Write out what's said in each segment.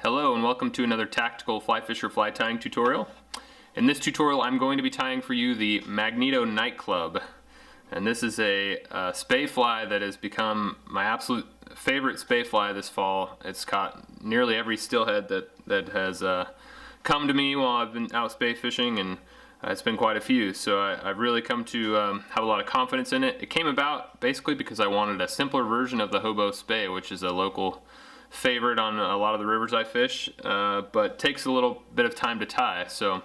Hello and welcome to another tactical fly fisher fly tying tutorial. In this tutorial I'm going to be tying for you the Magneto nightclub, and this is a spey fly that has become my absolute favorite spey fly this fall. It's caught nearly every steelhead that has come to me while I've been out spey fishing, and it's been quite a few, so I've really come to have a lot of confidence in it. It came about basically because I wanted a simpler version of the Hoh Bo Spey, which is a local favorite on a lot of the rivers I fish, but takes a little bit of time to tie. So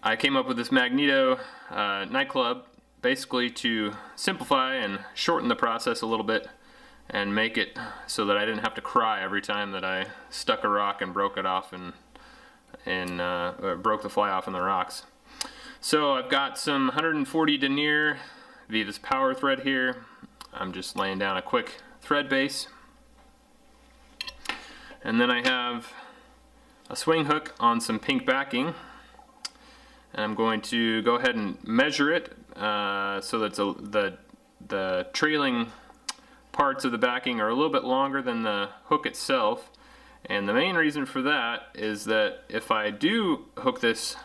I came up with this Magneto nightclub basically to simplify and shorten the process a little bit and make it so that I didn't have to cry every time that I stuck a rock and broke it off and broke the fly off in the rocks. So I've got some 140 denier via this power thread here. I'm just laying down a quick thread base. And then I have a swing hook on some pink backing, and I'm going to go ahead and measure it so that the trailing parts of the backing are a little bit longer than the hook itself. And the main reason for that is that if I do hook this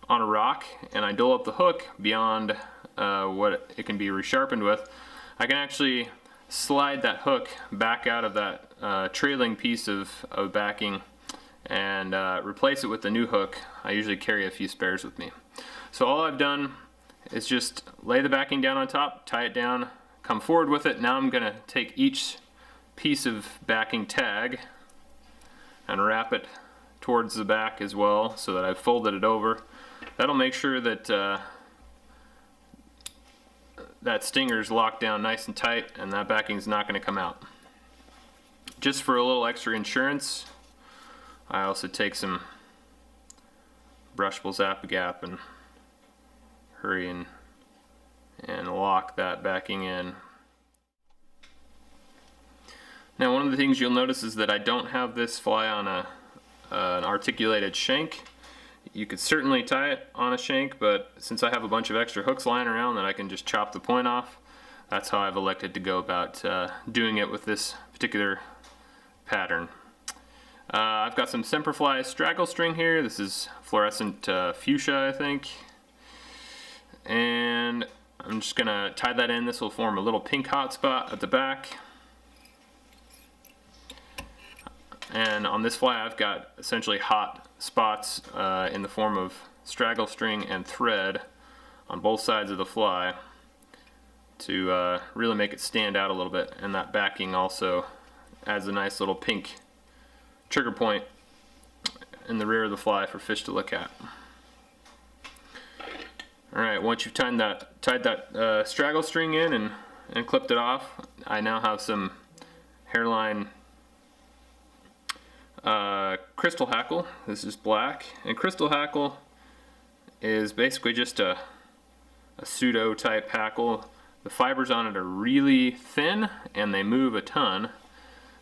on a rock and I dull up the hook beyond what it can be resharpened with, I can actually slide that hook back out of that trailing piece of backing and replace it with the new hook. I usually carry a few spares with me. So all I've done is just lay the backing down on top, tie it down, come forward with it. Now I'm going to take each piece of backing tag and wrap it towards the back as well so that I've folded it over. That'll make sure that that stinger's locked down nice and tight and that backing's not going to come out. Just for a little extra insurance, I also take some brushable Zap-A-Gap and hurry and lock that backing in. Now, one of the things you'll notice is that I don't have this fly on an articulated shank. You could certainly tie it on a shank, but since I have a bunch of extra hooks lying around that I can just chop the point off, that's how I've elected to go about doing it with this particular pattern. I've got some Semperfli straggle string here. This is fluorescent fuchsia, I think. And I'm just gonna tie that in. This will form a little pink hot spot at the back. And on this fly I've got essentially hot spots in the form of straggle string and thread on both sides of the fly to really make it stand out a little bit, and that backing also adds a nice little pink trigger point in the rear of the fly for fish to look at. Alright, once you've tied that straggle string in and clipped it off, I now have some hairline crystal hackle. This is black, and crystal hackle is basically just a pseudo type hackle. The fibers on it are really thin and they move a ton,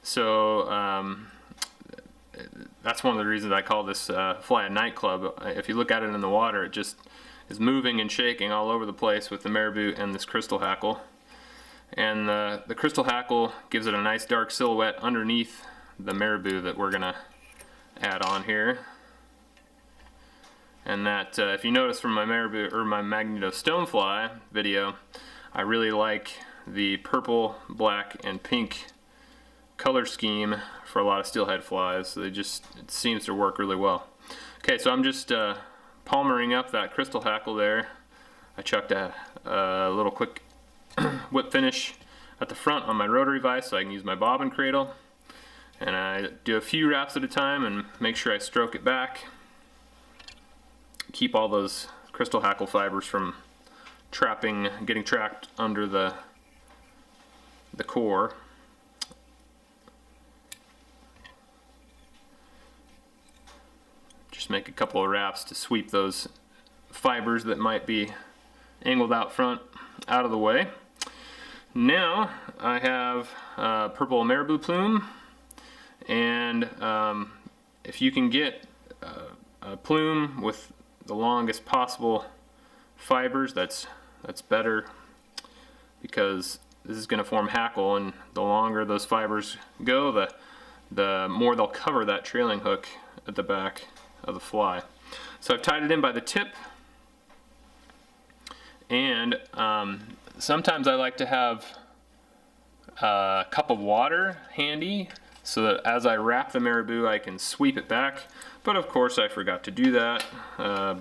so that's one of the reasons I call this fly a nightclub. If you look at it in the water, it just is moving and shaking all over the place with the Marabou and this crystal hackle. And the crystal hackle gives it a nice dark silhouette underneath the Marabou that we're gonna add on here. And that if you notice from my Marabou or my Magneto stonefly video, I really like the purple, black, and pink color scheme for a lot of steelhead flies. It seems to work really well. Okay, so I'm just palmering up that crystal hackle there. I chucked a little quick whip finish at the front on my rotary vise so I can use my bobbin cradle. And I do a few wraps at a time and make sure I stroke it back. Keep all those crystal hackle fibers from getting trapped under the core. Just make a couple of wraps to sweep those fibers that might be angled out front out of the way. Now I have purple Marabou plume. And if you can get a plume with the longest possible fibers, that's better, because this is going to form hackle, and the longer those fibers go, the the more they'll cover that trailing hook at the back of the fly. So I've tied it in by the tip, and sometimes I like to have a cup of water handy so that as I wrap the Marabou I can sweep it back, but of course I forgot to do that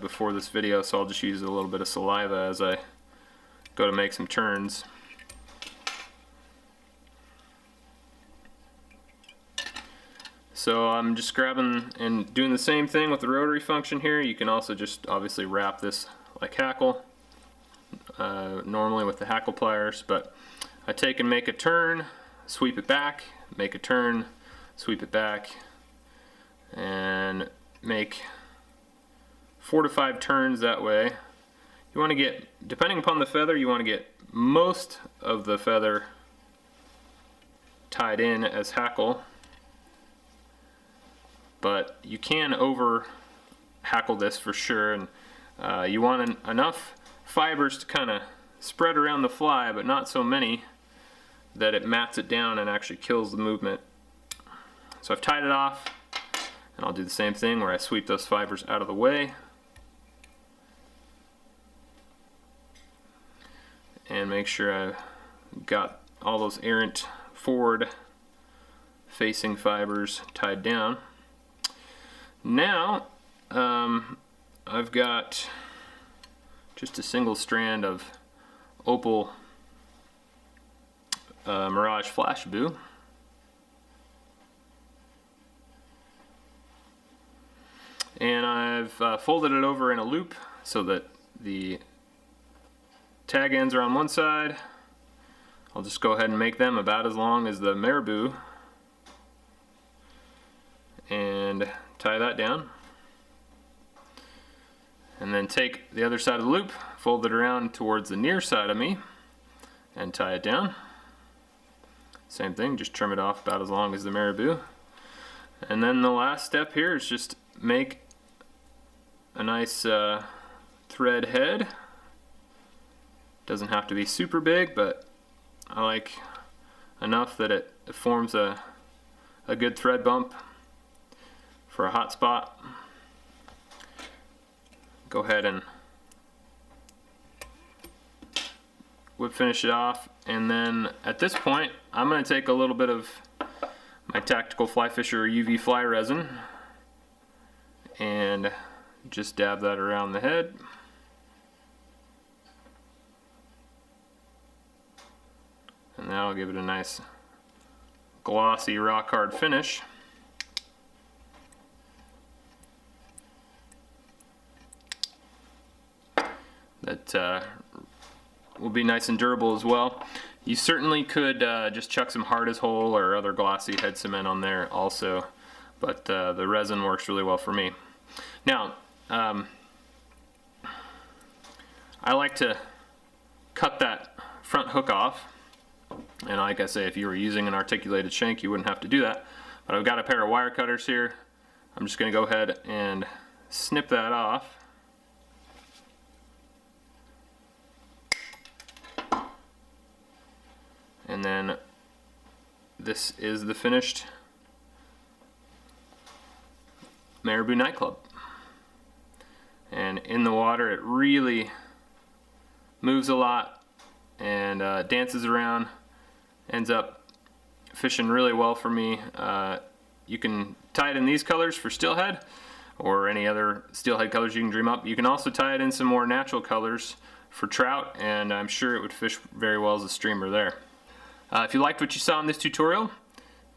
before this video, so I'll just use a little bit of saliva as I go to make some turns. So I'm just grabbing and doing the same thing with the rotary function here. You can also just obviously wrap this like Hackle, normally with the Hackle pliers, but I take and make a turn, sweep it back, make a turn, sweep it back, and make 4 to 5 turns that way. You want to get, depending upon the feather, you want to get most of the feather tied in as Hackle, but you can over Hackle this for sure, and you want enough fibers to kind of spread around the fly, but not so many that it mats it down and actually kills the movement. So I've tied it off, and I'll do the same thing where I sweep those fibers out of the way and make sure I've got all those errant forward facing fibers tied down. Now I've got just a single strand of opal Mirage Flash Boo. And I've folded it over in a loop so that the tag ends are on one side. I'll just go ahead and make them about as long as the Marabou and tie that down. And then take the other side of the loop, fold it around towards the near side of me, and tie it down. Same thing, just trim it off about as long as the Marabou. And then the last step here is just make a nice thread head. Doesn't have to be super big, but I like enough that it forms a good thread bump for a hot spot. Go ahead and whip finish it off, and then at this point I'm going to take a little bit of my Tactical Fly Fisher UV fly resin and just dab that around the head. And that'll give it a nice glossy rock hard finish. That will be nice and durable as well. You certainly could just chuck some hard as whole or other glossy head cement on there also, but the resin works really well for me. Now, I like to cut that front hook off, and like I say, if you were using an articulated shank you wouldn't have to do that, but I've got a pair of wire cutters here. I'm just going to go ahead and snip that off. And then this is the finished Marabou nightclub. And in the water it really moves a lot and dances around, ends up fishing really well for me. You can tie it in these colors for steelhead or any other steelhead colors you can dream up. You can also tie it in some more natural colors for trout, and I'm sure it would fish very well as a streamer there. If you liked what you saw in this tutorial,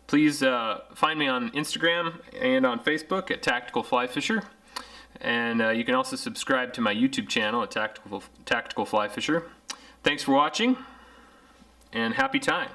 please find me on Instagram and on Facebook at Tactical Fly Fisher. And you can also subscribe to my YouTube channel at Tactical Fly Fisher. Thanks for watching, and happy tying.